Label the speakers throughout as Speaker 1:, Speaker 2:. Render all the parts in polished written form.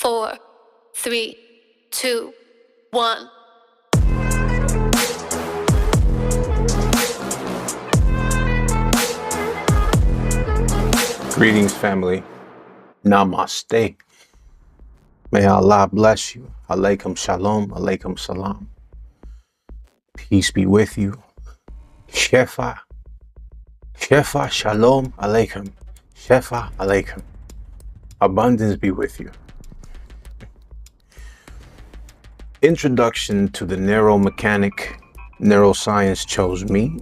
Speaker 1: 4, 3, 2, 1.
Speaker 2: Greetings, family. Namaste. May Allah bless you. Alaikum shalom. Alaikum salam. Peace be with you. Shefa. Shefa shalom alaikum. Shefa alaikum. Abundance be with you. Introduction to the neuromechanic. Neuroscience chose me.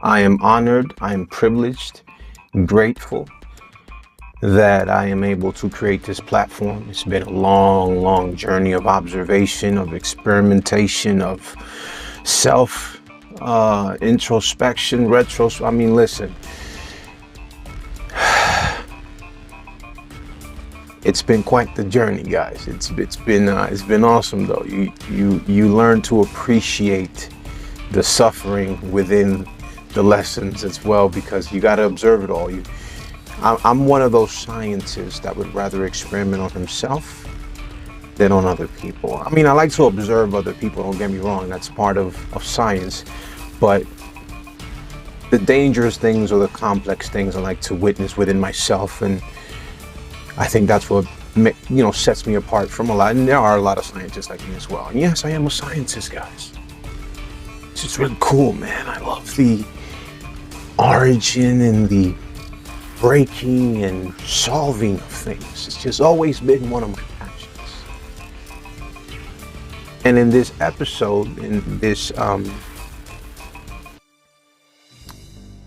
Speaker 2: I am honored. I am privileged. Grateful that I am able to create this platform. It's been a long journey of observation, of experimentation, of self introspection, I mean, listen, it's been quite the journey, guys. It's been awesome though. You learn to appreciate the suffering within the lessons as well, because you got to observe it all. I'm one of those scientists that would rather experiment on himself than on other people. I mean, I like to observe other people, don't get me wrong, that's part of science, but the dangerous things or the complex things I like to witness within myself, and I think that's what sets me apart from a lot. And there are a lot of scientists like me as well. And yes, I am a scientist, guys. It's just really cool, man. I love the origin and the breaking and solving of things. It's just always been one of my passions. And in this episode,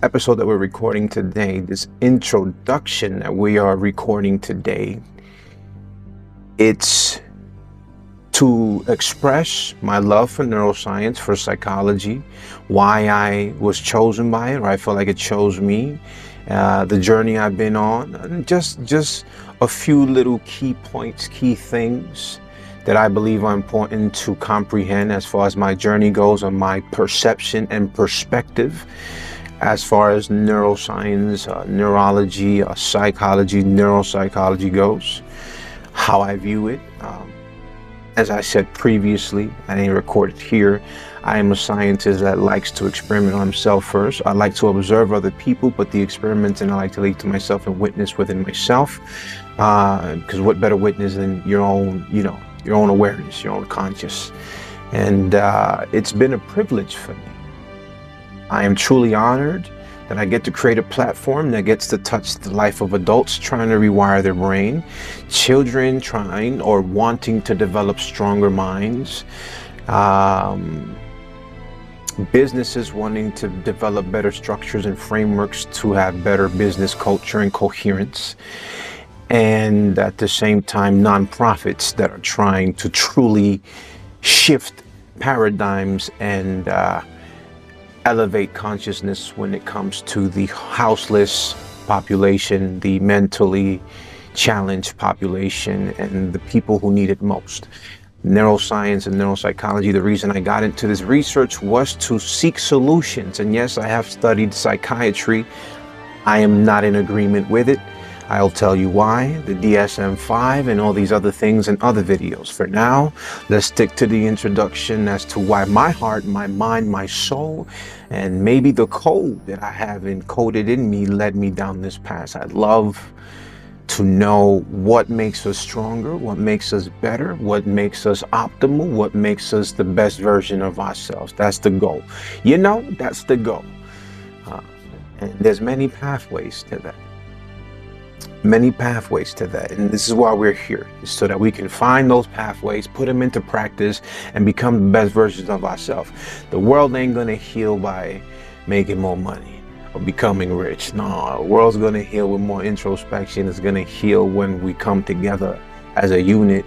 Speaker 2: episode that we're recording today, this introduction that we are recording today, it's to express my love for neuroscience, for psychology, why I was chosen by it, or I feel like it chose me, the journey I've been on, and just a few little key points, key things that I believe are important to comprehend as far as my journey goes, on my perception and perspective as far as neuroscience, neurology, psychology, neuropsychology goes, how I view it. As I said previously, I didn't record it here, I am a scientist that likes to experiment on himself first. I like to observe other people, but the experimenting I like to leave to myself and witness within myself. Because what better witness than your own, your own awareness, your own conscious. And it's been a privilege for me. I am truly honored that I get to create a platform that gets to touch the life of adults trying to rewire their brain, children trying or wanting to develop stronger minds, businesses wanting to develop better structures and frameworks to have better business culture and coherence, and at the same time nonprofits that are trying to truly shift paradigms and elevate consciousness when it comes to the houseless population, the mentally challenged population, and the people who need it most. Neuroscience and neuropsychology, the reason I got into this research was to seek solutions. And yes, I have studied psychiatry. I am not in agreement with it. I'll tell you why, the DSM-5 and all these other things in other videos. For now, let's stick to the introduction as to why my heart, my mind, my soul, and maybe the code that I have encoded in me led me down this path. I'd love to know what makes us stronger, what makes us better, what makes us optimal, what makes us the best version of ourselves. That's the goal. That's the goal. And there's many pathways to that. Many pathways to that, and this is why we're here, so that we can find those pathways, put them into practice, and become the best versions of ourselves. The world ain't gonna heal by making more money or becoming rich. No, the world's gonna heal with more introspection. It's gonna heal when we come together as a unit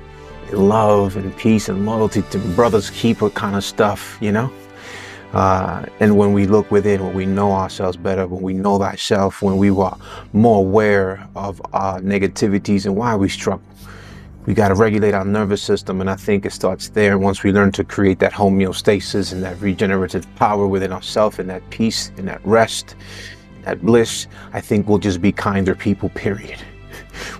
Speaker 2: in love and peace and loyalty to brothers keeper kind of stuff, and when we look within, when we know ourselves better, when we know thyself, when we are more aware of our negativities and why we struggle, we got to regulate our nervous system. And I think it starts there. Once we learn to create that homeostasis and that regenerative power within ourselves, and that peace and that rest, that bliss, I think we'll just be kinder people, period.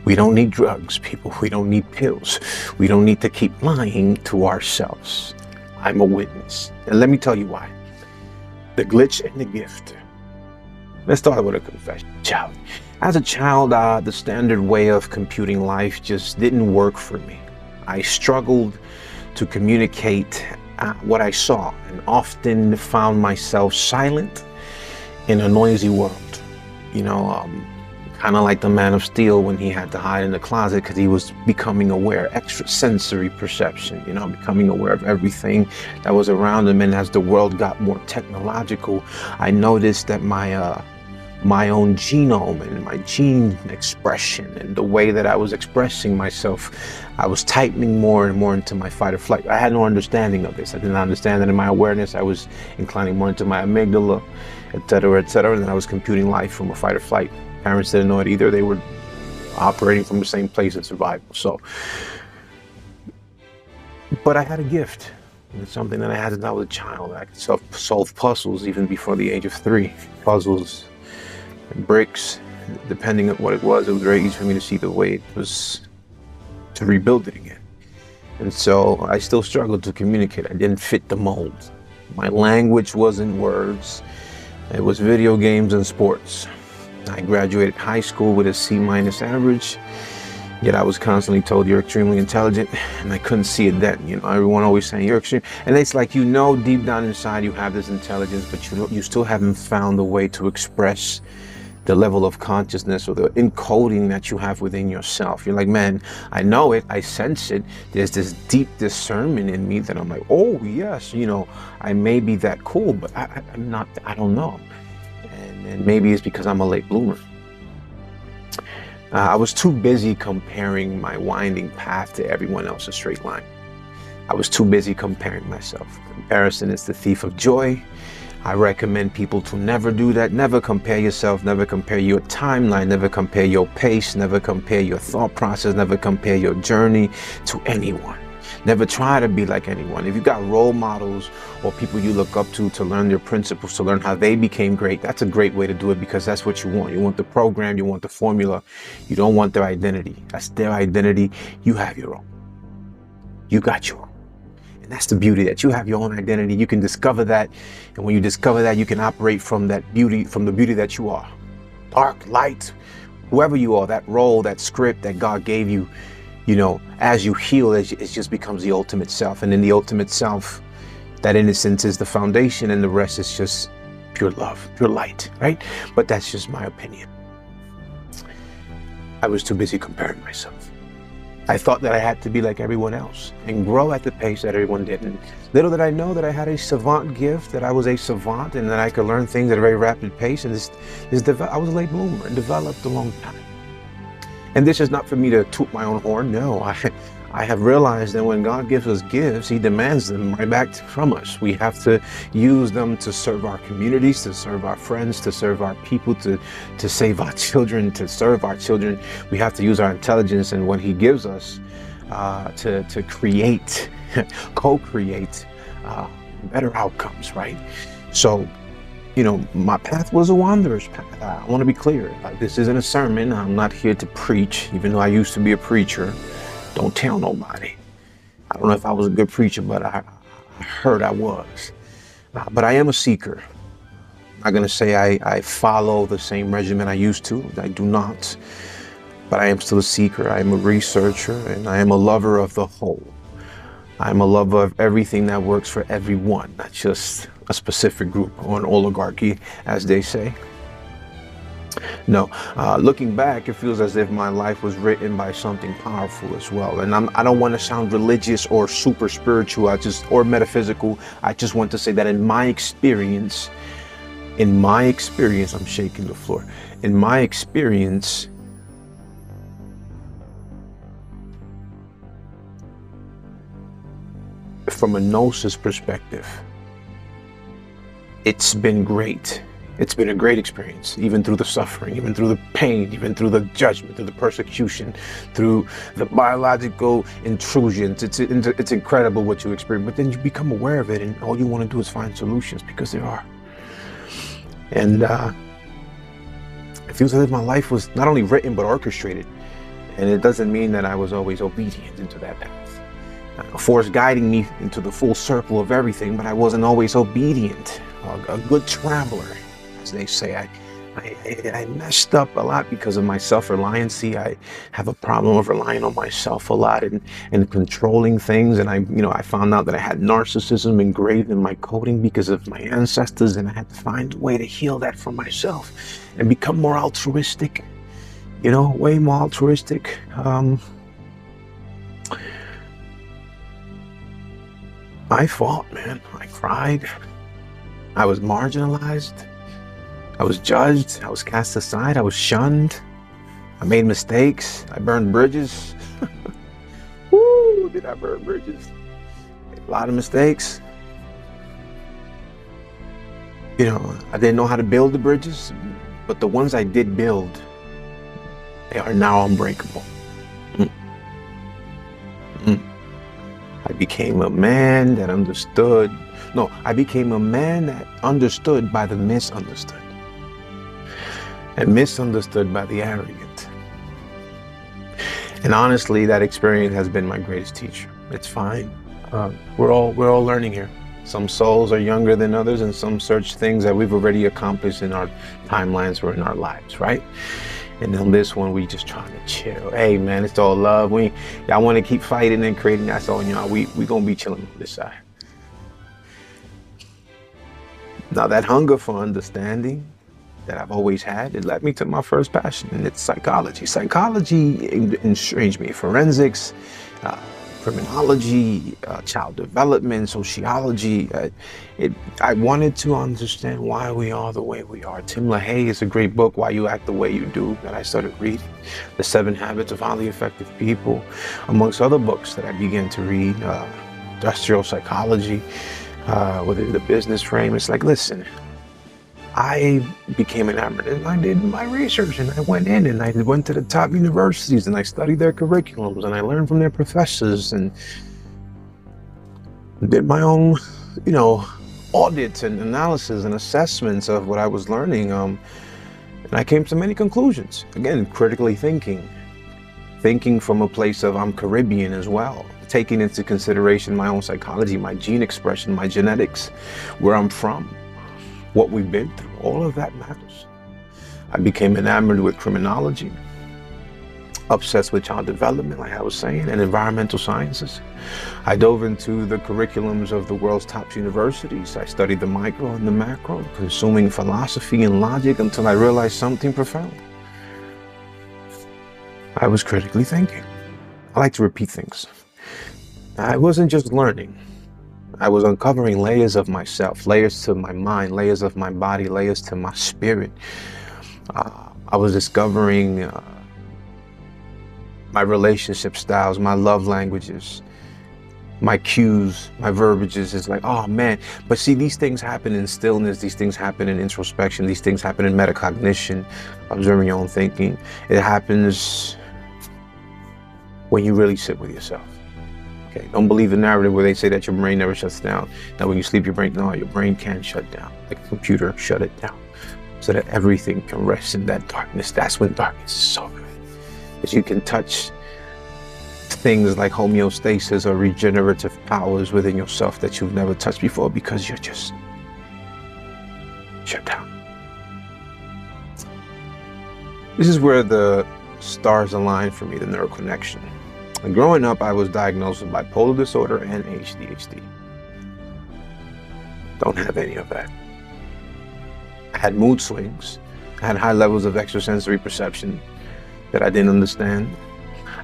Speaker 2: We don't need drugs, people. We don't need pills. We don't need to keep lying to ourselves. I'm a witness. And let me tell you why. The glitch and the gift. Let's start with a confession. Child. As a child, the standard way of computing life just didn't work for me. I struggled to communicate what I saw and often found myself silent in a noisy world. You know, kind of like the Man of Steel when he had to hide in the closet because he was becoming aware, extrasensory perception, you know, becoming aware of everything that was around him. And as the world got more technological, I noticed that my own genome and my gene expression and the way that I was expressing myself, I was tightening more and more into my fight or flight. I had no understanding of this. I didn't understand that in my awareness, I was inclining more into my amygdala, et cetera, and then I was computing life from a fight or flight. Parents didn't know it either. They were operating from the same place in survival. So, but I had a gift. It's something that I had since I was a child. I could solve puzzles even before the age of 3. Puzzles and bricks, depending on what it was very easy for me to see the way it was to rebuild it again. And so I still struggled to communicate. I didn't fit the mold. My language wasn't words. It was video games and sports. I graduated high school with a C- average, yet I was constantly told you're extremely intelligent, and I couldn't see it then. You know, everyone always saying you're extreme, and it's like, you know, deep down inside you have this intelligence, but you still haven't found a way to express the level of consciousness or the encoding that you have within yourself. You're like, man, I know it, I sense it. There's this deep discernment in me that I'm like, oh yes, you know, I may be that cool, but I'm not, I don't know. And maybe it's because I'm a late bloomer. I was too busy comparing my winding path to everyone else's straight line. I was too busy comparing myself. Comparison is the thief of joy. I recommend people to never do that. Never compare yourself, never compare your timeline, never compare your pace, never compare your thought process, never compare your journey to anyone. Never try to be like anyone. If you got role models or people you look up to learn their principles, to learn how they became great, that's a great way to do it, because that's what you want. You want the program, you want the formula. You don't want their identity. That's their identity. You have your own. You got your own. And that's the beauty, that you have your own identity. You can discover that. And when you discover that, you can operate from that beauty, from the beauty that you are. Dark, light, whoever you are, that role, that script that God gave you, you know, as you heal, it just becomes the ultimate self. And in the ultimate self, that innocence is the foundation, and the rest is just pure love, pure light, right? But that's just my opinion. I was too busy comparing myself. I thought that I had to be like everyone else and grow at the pace that everyone did. And little did I know that I had a savant gift, that I was a savant, and that I could learn things at a very rapid pace. And I was a late bloomer and developed a long time. And this is not for me to toot my own horn. No, I have realized that when God gives us gifts, He demands them right back from us. We have to use them to serve our communities, to serve our friends, to serve our people, to save our children, to serve our children. We have to use our intelligence and what He gives us to create, co-create better outcomes, right? So, you know, my path was a wanderer's path. I want to be clear. This isn't a sermon. I'm not here to preach, even though I used to be a preacher. Don't tell nobody. I don't know if I was a good preacher, but I heard I was. But I am a seeker. I'm not going to say I follow the same regimen I used to. I do not. But I am still a seeker. I am a researcher, and I am a lover of the whole. I'm a lover of everything that works for everyone, not just a specific group or an oligarchy, as they say. No, looking back, it feels as if my life was written by something powerful as well. And I don't want to sound religious or super spiritual, or metaphysical. I just want to say that in my experience, I'm shaking the floor. In my experience, from a gnosis perspective, it's been great. It's been a great experience, even through the suffering, even through the pain, even through the judgment, through the persecution, through the biological intrusions. It's incredible what you experience, but then you become aware of it, and all you want to do is find solutions, because there are. And it feels as if my life was not only written, but orchestrated And it doesn't mean that I was always obedient into that path. Force guiding me into the full circle of everything, but I wasn't always obedient. A good traveler, as they say. I messed up a lot because of my self-reliancy. I have a problem of relying on myself a lot and controlling things. And I found out that I had narcissism engraved in my coding because of my ancestors, and I had to find a way to heal that for myself and become more altruistic. Way more altruistic. I fought, man. I cried. I was marginalized. I was judged. I was cast aside. I was shunned. I made mistakes. I burned bridges. Woo, did I burn bridges? A lot of mistakes. I didn't know how to build the bridges, but the ones I did build, they are now unbreakable. I became a man that understood. No, I became a man that understood by the misunderstood. And misunderstood by the arrogant. And honestly, that experience has been my greatest teacher. It's fine. We're all learning here. Some souls are younger than others, and some search things that we've already accomplished in our timelines or in our lives, right? And on this one, we just trying to chill. Hey, man, it's all love. Y'all want to keep fighting and creating. That's all, y'all. We gonna be chilling on this side. Now, that hunger for understanding that I've always had, it led me to my first passion, and it's psychology. Psychology intrigued me. Forensics, criminology, child development, sociology. I wanted to understand why we are the way we are. Tim LaHaye is a great book, Why You Act the Way You Do, that I started reading. The 7 Habits of Highly Effective People, amongst other books that I began to read. Industrial psychology, within the business frame. It's like, listen, I became enamored, and I did my research, and I went in and I went to the top universities and I studied their curriculums and I learned from their professors and did my own, audits and analysis and assessments of what I was learning. And I came to many conclusions. Again, critically thinking from a place of I'm Caribbean as well, taking into consideration my own psychology, my gene expression, my genetics, where I'm from, what we've been through. All of that matters. I became enamored with criminology, obsessed with child development, like I was saying, and environmental sciences. I dove into the curriculums of the world's top universities. I studied the micro and the macro, consuming philosophy and logic until I realized something profound. I was critically thinking. I like to repeat things. I wasn't just learning. I was uncovering layers of myself, layers to my mind, layers of my body, layers to my spirit. I was discovering my relationship styles, my love languages, my cues, my verbiages. It's like, oh man. But see, these things happen in stillness. These things happen in introspection. These things happen in metacognition, observing your own thinking. It happens when you really sit with yourself. Okay, don't believe the narrative where they say that your brain never shuts down. Now when you sleep, your brain can shut down. Like a computer, shut it down. So that everything can rest in that darkness. That's when darkness is so good. Because you can touch things like homeostasis or regenerative powers within yourself that you've never touched before because you're just shut down. This is where the stars align for me, the neural connection. And growing up, I was diagnosed with bipolar disorder and ADHD. Don't have any of that. I had mood swings. I had high levels of extrasensory perception that I didn't understand.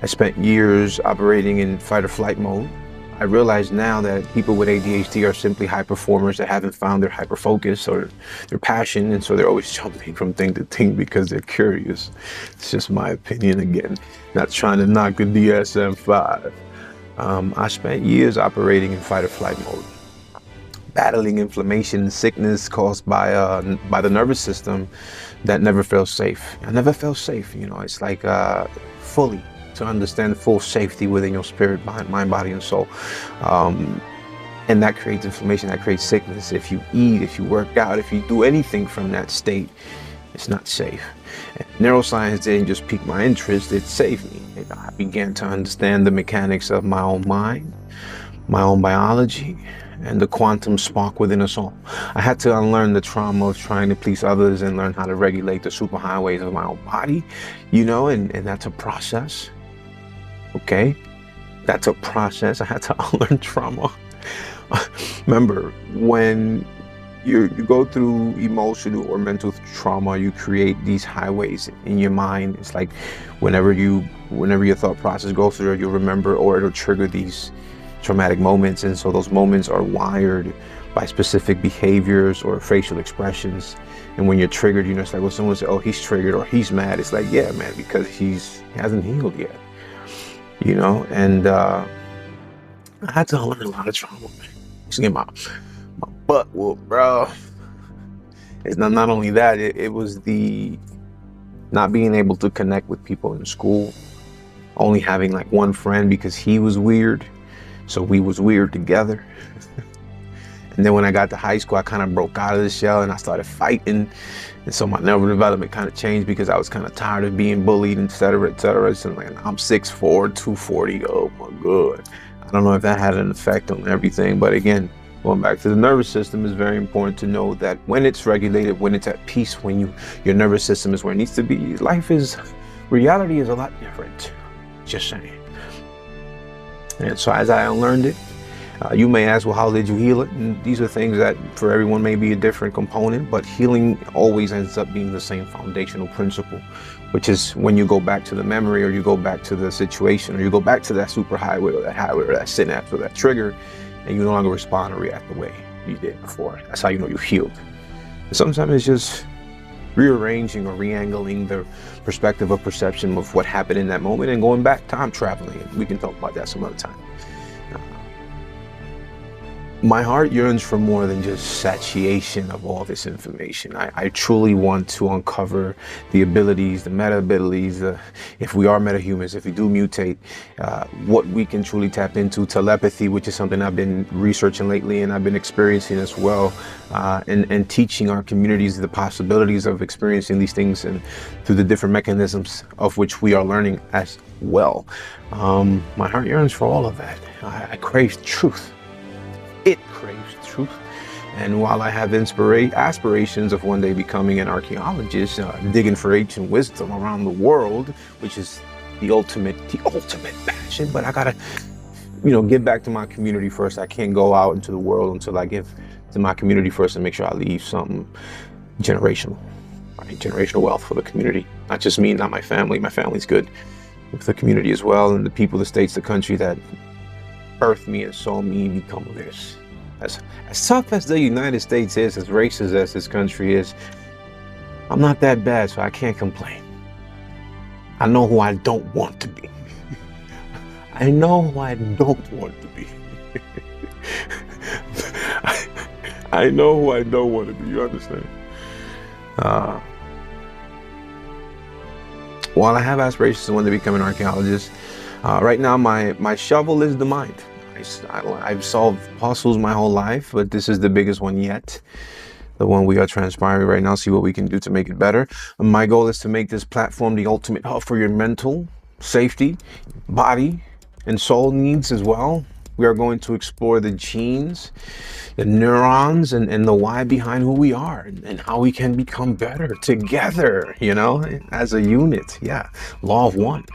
Speaker 2: I spent years operating in fight or flight mode. I realize now that people with ADHD are simply high performers that haven't found their hyperfocus or their passion, and so they're always jumping from thing to thing because they're curious. It's just my opinion again, not trying to knock the DSM-5. I spent years operating in fight or flight mode, battling inflammation and sickness caused by the nervous system that never felt safe. I never felt safe, it's like fully to understand full safety within your spirit, mind, body, and soul. And that creates inflammation, that creates sickness. If you eat, if you work out, if you do anything from that state, it's not safe. And neuroscience didn't just pique my interest, it saved me. I began to understand the mechanics of my own mind, my own biology, and the quantum spark within us all. I had to unlearn the trauma of trying to please others and learn how to regulate the superhighways of my own body, and that's a process, okay? That's a process. I had to unlearn trauma. Remember, when you go through emotional or mental trauma, you create these highways in your mind. It's like whenever your thought process goes through, you'll remember, or it'll trigger these traumatic moments. And so those moments are wired by specific behaviors or facial expressions. And when you're triggered, it's like when someone says, oh, he's triggered or he's mad, it's like, yeah, man, because he hasn't healed yet, and I had to learn a lot of trauma, man. Just get my butt whooped, bro. It's not only that, it was the not being able to connect with people in school, only having like one friend because he was weird, so we was weird together. And then when I got to high school, I kind of broke out of the shell and I started fighting. And so my nerve development kind of changed because I was kind of tired of being bullied, et cetera, et cetera. So like, I'm 6'4", 240. Oh my God. I don't know if that had an effect on everything. But again, going back to the nervous system, is very important to know that when it's regulated, when it's at peace, when your nervous system is where it needs to be, reality is a lot different. Just saying. And so as I unlearned it, you may ask, well, how did you heal it? And these are things that for everyone may be a different component, but healing always ends up being the same foundational principle, which is when you go back to the memory, or you go back to the situation, or you go back to that superhighway or that highway or that synapse or that trigger, and you no longer respond or react the way you did before. That's how you know you healed. And sometimes it's just rearranging or re-angling the perspective of perception of what happened in that moment and going back, time traveling. And we can talk about that some other time. My heart yearns for more than just satiation of all this information. I truly want to uncover the abilities, the meta abilities, if we are metahumans, if we do mutate, what we can truly tap into. Telepathy, which is something I've been researching lately and I've been experiencing as well, and teaching our communities the possibilities of experiencing these things and through the different mechanisms of which we are learning as well. My heart yearns for all of that. I crave truth. It craves truth. And while I have aspirations of one day becoming an archaeologist, digging for ancient wisdom around the world, which is the ultimate passion, but I gotta, give back to my community first. I can't go out into the world until I give to my community first and make sure I leave something generational, right? Generational wealth for the community. Not just me, not my family. My family's good, with the community as well, and the people, the states, the country that birthed me and saw me become this. As tough as the United States is, as racist as this country is, I'm not that bad, so I can't complain. I know who I don't want to be. I know who I don't want to be. I know who I don't want to be, you understand? While I have aspirations to one day become an archaeologist, right now, my shovel is the mind. I've solved puzzles my whole life, but this is the biggest one yet. The one we are transpiring right now, see what we can do to make it better. And my goal is to make this platform the ultimate hub for your mental safety, body, and soul needs as well. We are going to explore the genes, the neurons, and the why behind who we are and how we can become better together, as a unit. Yeah, law of one.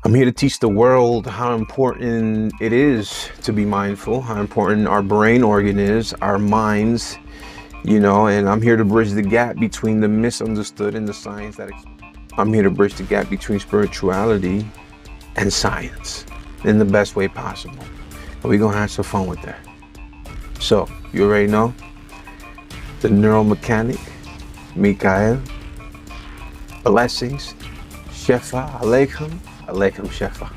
Speaker 2: I'm here to teach the world how important it is to be mindful, how important our brain organ is, our minds, and I'm here to bridge the gap between the misunderstood and the science that I'm here to bridge the gap between spirituality and science in the best way possible. And we're going to have some fun with that. So, you already know, the neuromechanic, Michael, blessings, Shefa, Aleichem, Aleichem Shefa.